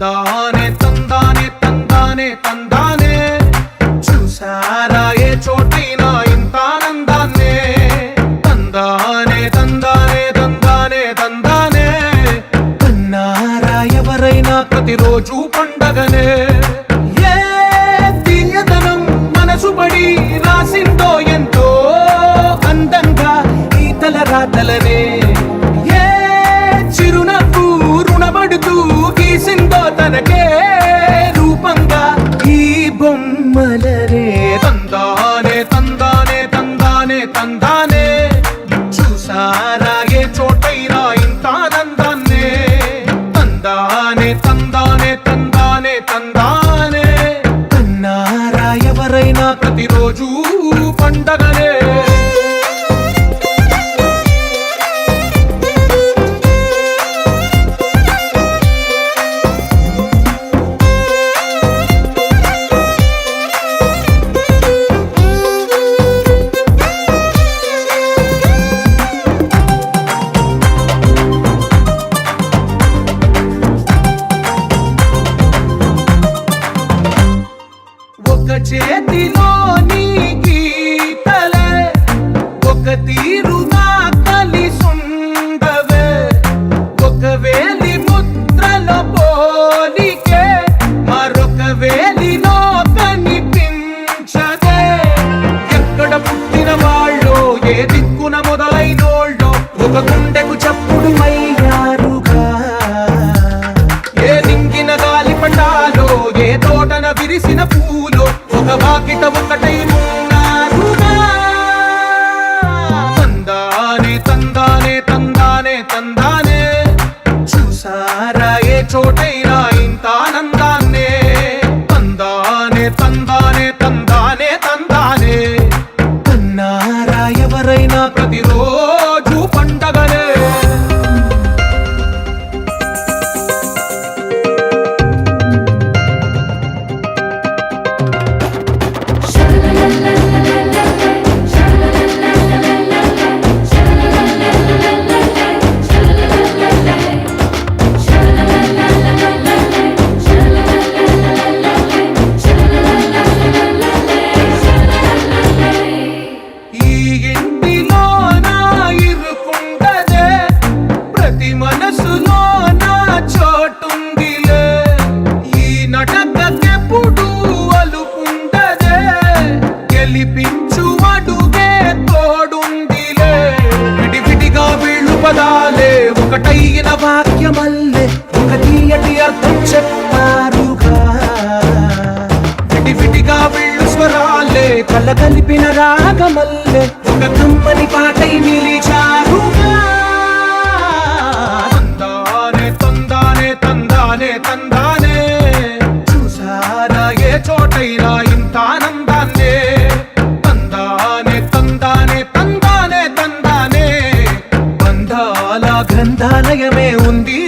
తందానే తందానే తందానే తందానే చూసారా ఏ చోటైనా ఇంత ఆనందాన్నే తందానే తందానే తందానే తందానే కన్నారా ఎవరైనా ప్రతిరోజు పండగనే ఏ తీయదనం మనసు పడి రాసిందో ఎంతో అందంగా ఈ తలరాతలనే ఏ చిరునవ్వు రుణపడుతూ గీసిందో తనకే రూపంగా ఈ బొమ్మలనే తందానే తందానే తందానే తందానే చూసారా ఏ చోటైనా ఇంత ఆనందాన్నే తందానే తందానే తందానే తందానే కన్నారా ఎవరైనా ప్రతిరోజు పండగనే ఒక చేతిలో నీ గీతలే ఒక తీరుగా కలిసుండవే ఒక వేలి ముద్రల పోలికే మరొక వేలిలో కనిపించదే ఎక్కడ పుట్టిన వాళ్ళో ఏ దిక్కున మొదలైనోళ్ళో ఒక గుండెకు చప్పుడు అయ్యారుగా ఏ నింగిన గాలి పటాలో ఏ తోటన విరిసిన పూలో ఒక వాకిట ఒకటై ఉన్నారుగా తందానే తందానే తందానే తందానే చూసారా ఏ చోటైనా ఇంత ఆనందాన్నే తందానే తందానే తందానే తందానే కన్నారా ఎవరైనా ప్రతిరోజు పండగనే ఈ ఇంటిలో నా ఇరుకుండదే ప్రతి మనసులో నా చోటుందిలే ఈ నటకెప్పుడు అలుపుండదే గెలిపించు అడుగే తోడుందిలే విడివిడిగా వీళ్ళు పదాలే ఒకటైన వాక్యమల్లే ఒక తీయటి అర్థం చెప్పారుగా విడివిడిగా వీళ్ళు స్వరాలే కలగలిపిన రాగమల్లే ఒక కమ్మని పాటై నిలిచారుగా తందానే తందానే తందానే తందానే చూసారా ఏ చోటైనా ఇంత ఆనందాన్నే తందానే తందానే తందానే తందానే బంధాల గ్రంథాలయమే ఉంది